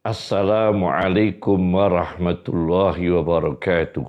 Assalamualaikum warahmatullahi wabarakatuh.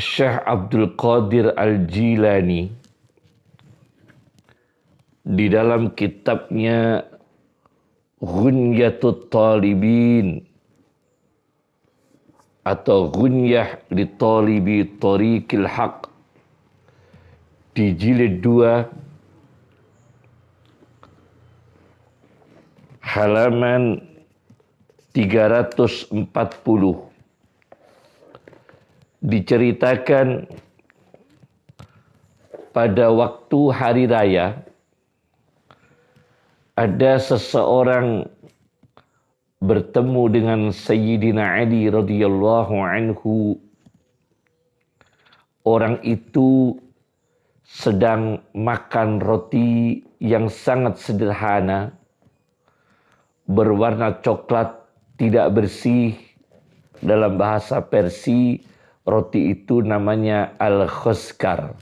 Syekh Abdul Qadir Al-Jilani di dalam kitabnya Ghunyatut Talibin atau Ghunyah li Talibi Tariqil Haq di jilid 2 halaman 340 diceritakan pada waktu hari raya ada seseorang bertemu dengan Sayyidina Ali radhiyallahu anhu. Orang itu sedang makan roti yang sangat sederhana, berwarna coklat, tidak bersih. Dalam bahasa Persia, roti itu namanya al-khuskar.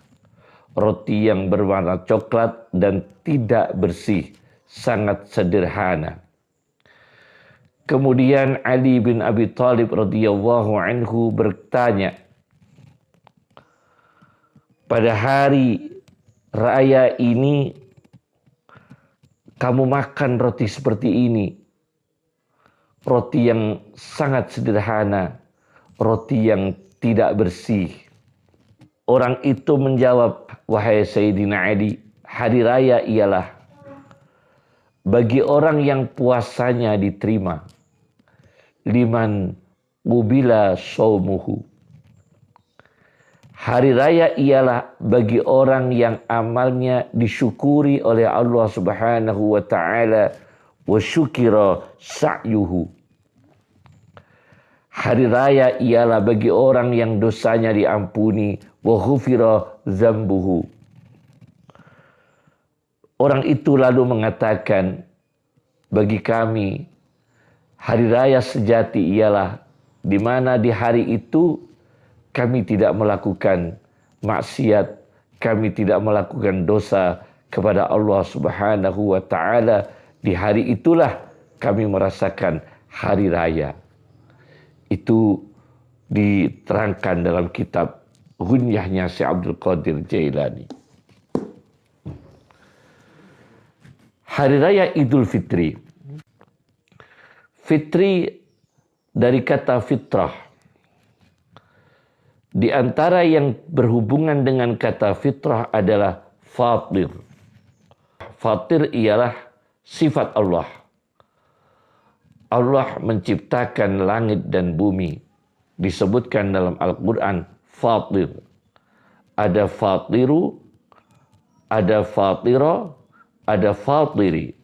Roti yang berwarna coklat dan tidak bersih, sangat sederhana. Kemudian Ali bin Abi Thalib radhiyallahu anhu bertanya, pada hari raya ini kamu makan roti seperti ini, roti yang sangat sederhana, roti yang tidak bersih. Orang itu menjawab, wahai Sayyidina Ali, hari raya ialah bagi orang yang puasanya diterima, liman qubila shaumuhu. Hari raya ialah bagi orang yang amalnya disyukuri oleh Allah Subhanahu wa taala wa syukira sa'yuhu. Hari raya ialah bagi orang yang dosanya diampuni wa ghufira dzambuhu. Orang itu lalu mengatakan, bagi kami hari raya sejati ialah di mana di hari itu kami tidak melakukan maksiat, kami tidak melakukan dosa kepada Allah Subhanahu wa taala. Di hari itulah kami merasakan hari raya. Itu diterangkan dalam kitab Ghunyahnya Syekh Abdul Qadir Jailani. Hari raya Idul Fitri. Fitri dari kata fitrah. Di antara yang berhubungan dengan kata fitrah adalah fatir. Fatir ialah sifat Allah. Allah menciptakan langit dan bumi. Disebutkan dalam Al-Quran fatir. Ada fatiru, ada fatira, ada fatiri.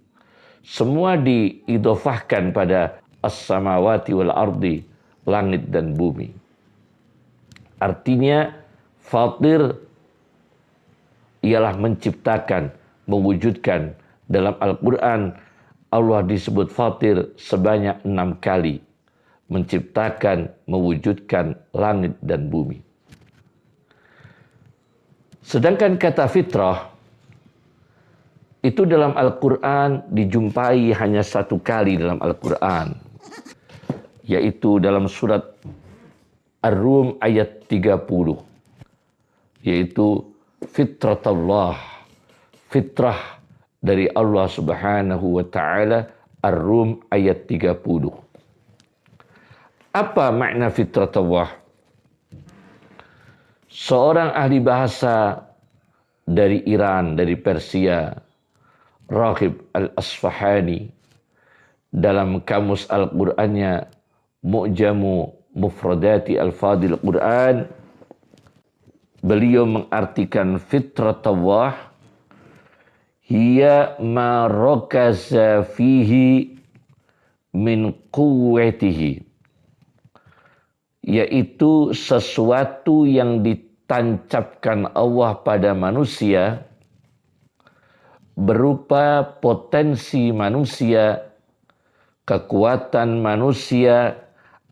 Semua diidofahkan pada as-samawati wal ardi, langit dan bumi. Artinya fatir ialah menciptakan, mewujudkan. Dalam Al-Quran Allah disebut fatir sebanyak 6 kali. Menciptakan, mewujudkan langit dan bumi. Sedangkan kata fitrah itu dalam Al-Quran dijumpai hanya 1 kali dalam Al-Quran. Yaitu dalam surat Ar-Rum ayat 30. Yaitu fitratullah. Fitrah dari Allah Subhanahu wa taala. Ar-Rum ayat 30. Apa makna fitratullah? Seorang ahli bahasa dari Iran, dari Persia, Raghib Al-Asfahani, dalam kamus Al-Qur'annya Mu'jamu Mufradati Al-Fadil Quran, beliau mengartikan fitratullah hiya ma rakaza fihi min quwwatihi, yaitu sesuatu yang ditancapkan Allah pada manusia berupa potensi manusia, kekuatan manusia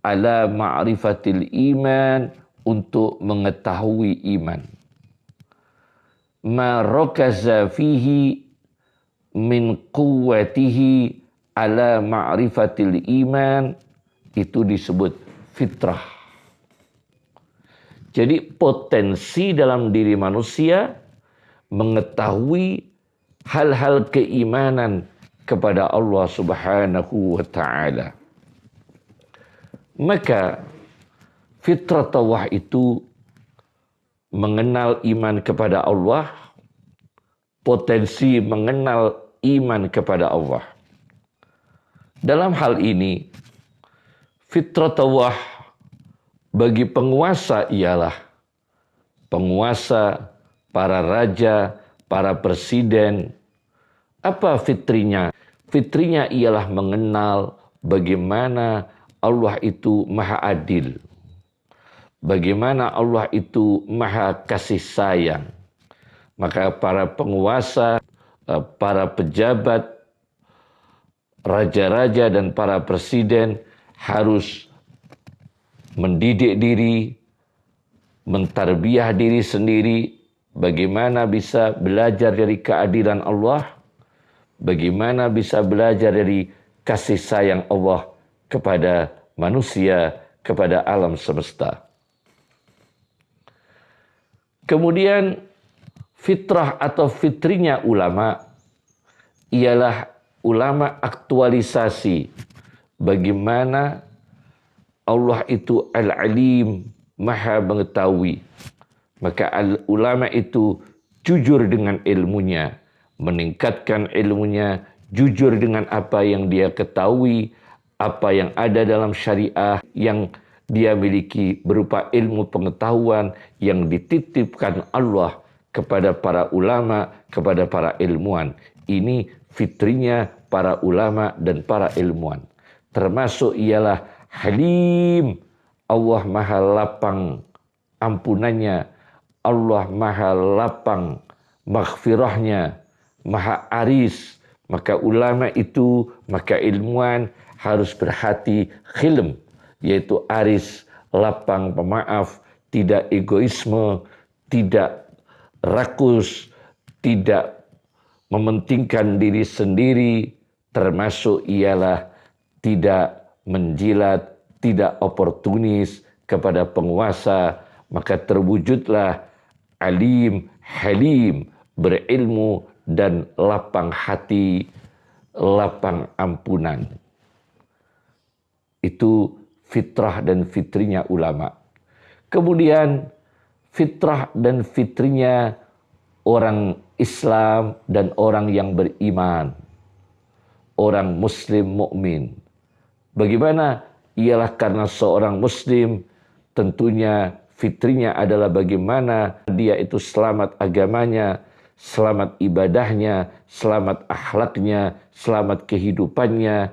ala ma'rifatil iman, untuk mengetahui iman. Ma rakaza fihi min quwwatihi ala ma'rifatil iman, itu disebut fitrah. Jadi potensi dalam diri manusia mengetahui hal-hal keimanan kepada Allah Subhanahu wa ta'ala. Maka fitratullah itu mengenal iman kepada Allah, potensi mengenal iman kepada Allah. Dalam hal ini, fitratullah bagi penguasa ialah penguasa, para raja, para presiden. Apa fitrinya? Fitrinya ialah mengenal bagaimana Allah itu maha adil. Bagaimana Allah itu maha kasih sayang. Maka para penguasa, para pejabat, raja-raja dan para presiden harus mendidik diri, mentarbiah diri sendiri, bagaimana bisa belajar dari keadilan Allah, bagaimana bisa belajar dari kasih sayang Allah kepada manusia, kepada alam semesta. Kemudian fitrah atau fitrinya ulama ialah ulama aktualisasi bagaimana Allah itu al-alim, maha mengetahui. Maka ulama itu jujur dengan ilmunya, meningkatkan ilmunya, jujur dengan apa yang dia ketahui, apa yang ada dalam syariah yang dia miliki berupa ilmu pengetahuan yang dititipkan Allah kepada para ulama, kepada para ilmuwan. Ini fitrinya para ulama dan para ilmuwan. Termasuk ialah Halim, Allah maha lapang ampunannya, Allah maha lapang maghfirahnya, maha aris. Maka ulama itu, maka ilmuwan harus berhati khilm, yaitu aris, lapang, pemaaf, tidak egoisme, tidak rakus, tidak mementingkan diri sendiri, termasuk ialah tidak menjilat, tidak oportunis kepada penguasa, maka terwujudlah alim, halim, berilmu dan lapang hati, lapang ampunan. Itu fitrah dan fitrinya ulama. Kemudian fitrah dan fitrinya orang Islam dan orang yang beriman, orang muslim mukmin. Bagaimana? Ialah karena seorang muslim tentunya fitrinya adalah bagaimana dia itu selamat agamanya, selamat ibadahnya, selamat akhlaknya, selamat kehidupannya.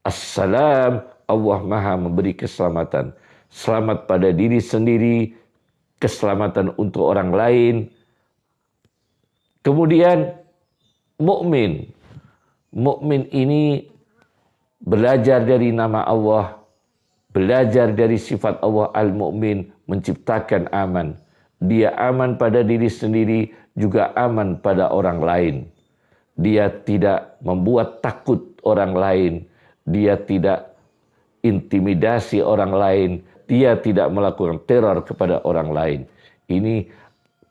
Assalam, Allah maha memberi keselamatan. Selamat pada diri sendiri, keselamatan untuk orang lain. Kemudian mukmin. Mukmin ini belajar dari nama Allah, belajar dari sifat Allah al-mu'min, menciptakan aman. Dia aman pada diri sendiri, juga aman pada orang lain. Dia tidak membuat takut orang lain. Dia tidak intimidasi orang lain. Dia tidak melakukan teror kepada orang lain. Ini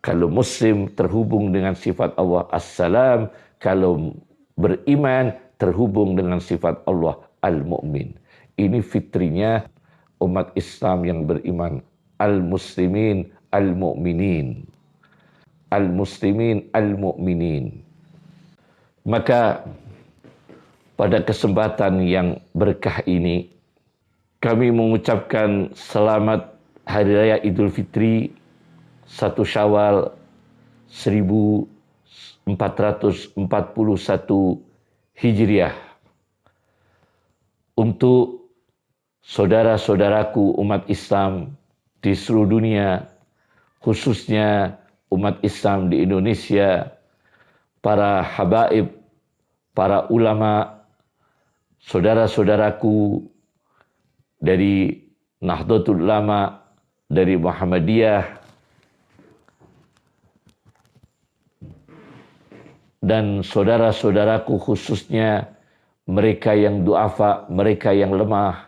kalau muslim terhubung dengan sifat Allah as-salam, kalau beriman terhubung dengan sifat Allah al-mu'min. Ini fitrinya umat Islam yang beriman. Al-muslimin, al-mu'minin. Al-muslimin, al-mu'minin. Maka pada kesempatan yang berkah ini, kami mengucapkan selamat Hari Raya Idul Fitri 1 Syawal 1441 Hijriah untuk saudara-saudaraku umat Islam di seluruh dunia, khususnya umat Islam di Indonesia, para habaib, para ulama, saudara-saudaraku dari Nahdlatul Ulama, dari Muhammadiyah, dan saudara-saudaraku khususnya mereka yang du'afa, mereka yang lemah,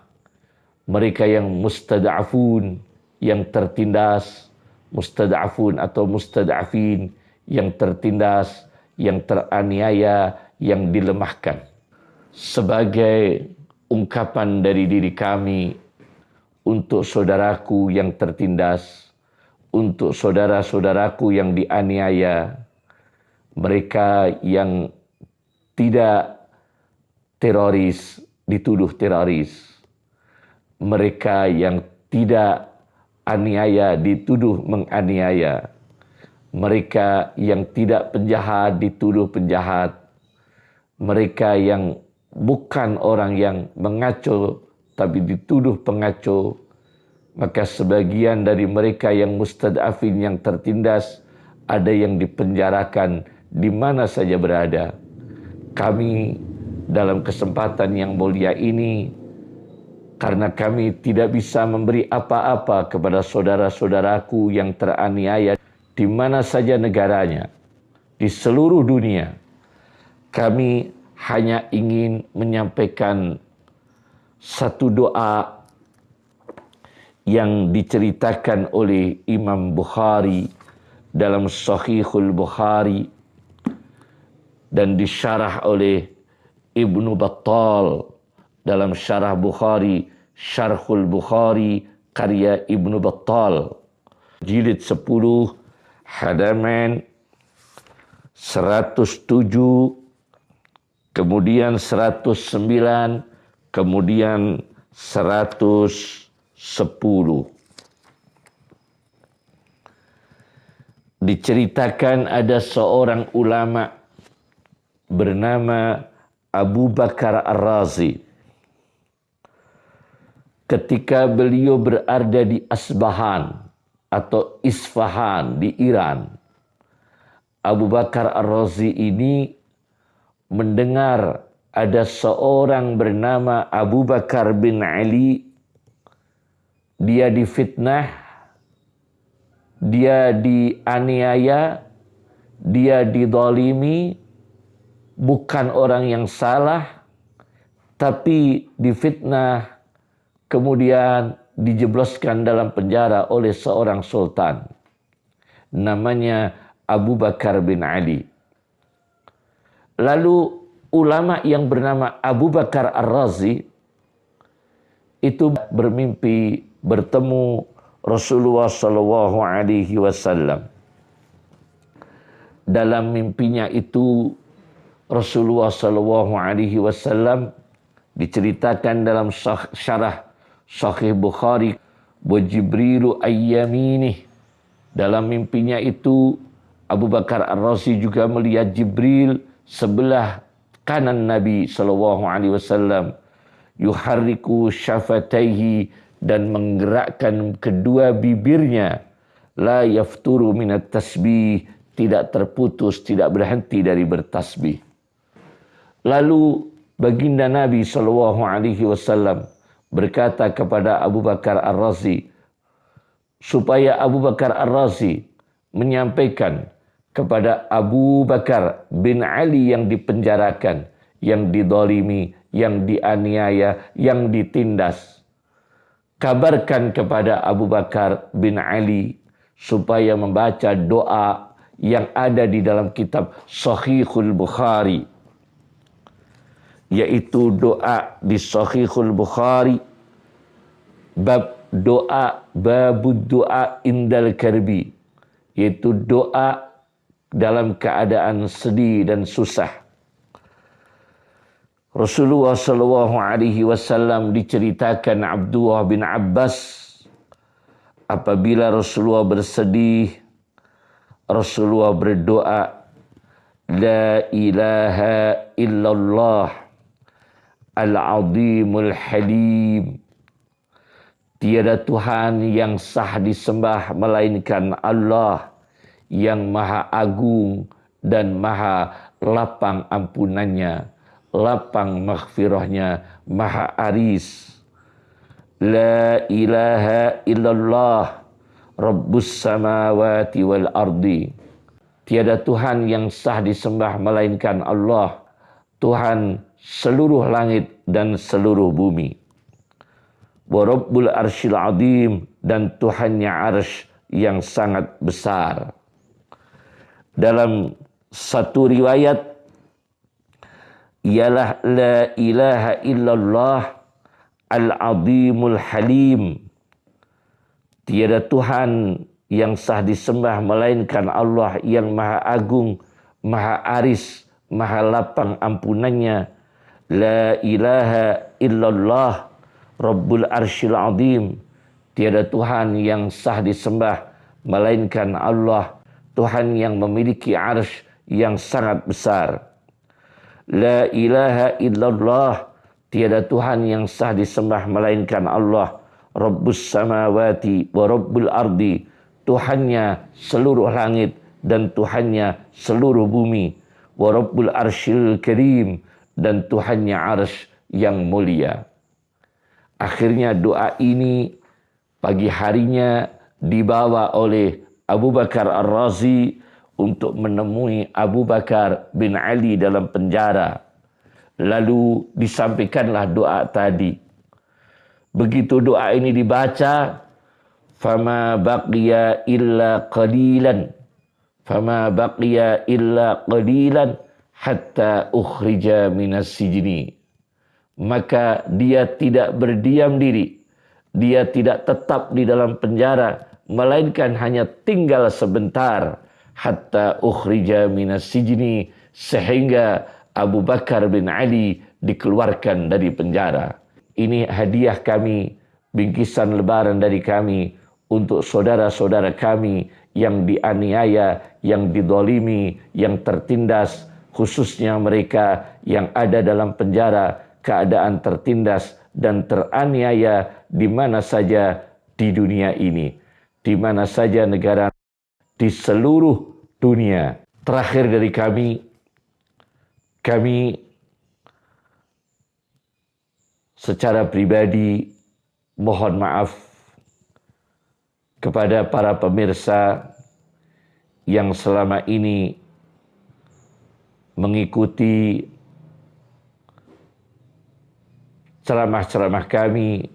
mereka yang mustada'afun, yang tertindas, mustada'afun atau mustada'afin, yang tertindas, yang teraniaya, yang dilemahkan. Sebagai ungkapan dari diri kami untuk saudaraku yang tertindas, untuk saudara-saudaraku yang dianiaya, mereka yang tidak teroris dituduh teroris, mereka yang tidak aniaya dituduh menganiaya, mereka yang tidak penjahat dituduh penjahat, mereka yang bukan orang yang mengaco tapi dituduh pengaco, maka sebagian dari mereka yang mustadafin, yang tertindas, ada yang dipenjarakan di mana saja berada. Kami dalam kesempatan yang mulia ini, karena kami tidak bisa memberi apa-apa kepada saudara-saudaraku yang teraniaya di mana saja negaranya, di seluruh dunia, kami hanya ingin menyampaikan satu doa yang diceritakan oleh Imam Bukhari dalam Sahihul Bukhari dan disyarah oleh Ibnu Battal dalam syarah Bukhari, Syarhul Bukhari karya Ibnu Battal, jilid 10 halaman 107, kemudian 109, kemudian 110. Diceritakan ada seorang ulama bernama Abu Bakar Ar-Razi. Ketika beliau berada di Asbahan atau Isfahan di Iran, Abu Bakar Ar-Razi ini mendengar ada seorang bernama Abu Bakar bin Ali. Dia difitnah, dia dianiaya, dia didolimi, bukan orang yang salah, tapi difitnah, kemudian dijebloskan dalam penjara oleh seorang sultan. Namanya Abu Bakar bin Ali. Lalu ulama yang bernama Abu Bakar Ar-Razi itu bermimpi bertemu Rasulullah Shallallahu Alaihi Wasallam. Dalam mimpinya itu Rasulullah Shallallahu Alaihi Wasallam diceritakan dalam syarah Sahih Bukhari, wa Jibrilu ayyaminih. Dalam mimpinya itu Abu Bakar Ar-Razi juga melihat Jibril sebelah kanan Nabi Shallallahu Alaihi Wasallam, yuharriku syafataihi, dan menggerakkan kedua bibirnya, la yafturu minat tasbih, tidak terputus, tidak berhenti dari bertasbih. Lalu baginda Nabi Shallallahu Alaihi Wasallam berkata kepada Abu Bakar Ar-Razi supaya Abu Bakar Ar-Razi menyampaikan kepada Abu Bakar bin Ali yang dipenjarakan, yang didolimi, yang dianiaya, yang ditindas. Kabarkan kepada Abu Bakar bin Ali supaya membaca doa yang ada di dalam kitab Sahihul Bukhari, yaitu doa di Sahihul Bukhari, bab doa, babud doa indal karbi, yaitu doa dalam keadaan sedih dan susah. Rasulullah Shallallahu Alaihi Wasallam diceritakan Abdullah bin Abbas, apabila Rasulullah bersedih, Rasulullah berdoa, La ilaha illallah al-azimul halim. Tiada Tuhan yang sah disembah melainkan Allah yang maha agung dan maha lapang ampunannya, lapang maghfirahnya, maha aris. La ilaha illallah rabbus samawati wal ardi. Tiada Tuhan yang sah disembah melainkan Allah, Tuhan seluruh langit dan seluruh bumi. Wa Rabbul Arsyil Azim, dan Tuhannya arsy yang sangat besar. Dalam satu riwayat, ialah la ilaha illallah al-azimul halim. Tiada Tuhan yang sah disembah melainkan Allah yang maha agung, maha aris, maha lapang ampunannya. La ilaha illallah Rabbul Arsyil Azim. Tiada Tuhan yang sah disembah melainkan Allah, Tuhan yang memiliki arsy yang sangat besar. La ilaha illallah. Tiada Tuhan yang sah disembah melainkan Allah, Rabbus samawati wa Rabbul ardi. Tuhannya seluruh langit dan Tuhannya seluruh bumi. Wa Rabbul arsyil karim, dan Tuhannya arsy yang mulia. Akhirnya doa ini pagi harinya dibawa oleh Abu Bakar Ar-Razi untuk menemui Abu Bakar bin Ali dalam penjara. Lalu disampaikanlah doa tadi. Begitu doa ini dibaca, fama baqiya illa qalilan, fama baqiya illa qalilan hatta ukhrija minas sijni. Maka dia tidak berdiam diri, dia tidak tetap di dalam penjara, melainkan hanya tinggal sebentar, hatta ukhrija minas sijni, sehingga Abu Bakar bin Ali dikeluarkan dari penjara. Ini hadiah kami, bingkisan lebaran dari kami untuk saudara-saudara kami yang dianiaya, yang didolimi, yang tertindas, khususnya mereka yang ada dalam penjara, keadaan tertindas dan teraniaya di mana saja di dunia ini, di mana saja negara, di seluruh dunia. Terakhir dari kami secara pribadi mohon maaf kepada para pemirsa yang selama ini mengikuti ceramah-ceramah kami,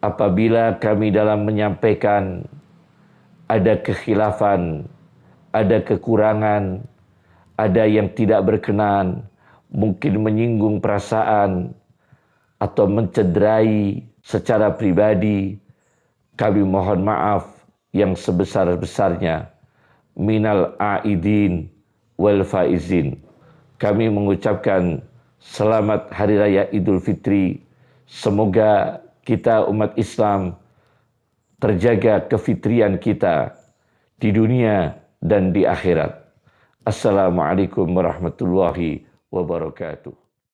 apabila kami dalam menyampaikan ada kekhilafan, ada kekurangan, ada yang tidak berkenan, mungkin menyinggung perasaan atau mencederai secara pribadi, kami mohon maaf yang sebesar-besarnya. Minal aidin wal faizin. Kami mengucapkan selamat Hari Raya Idul Fitri. Semoga kita umat Islam terjaga kefitrian kita di dunia dan di akhirat. Assalamualaikum warahmatullahi wabarakatuh.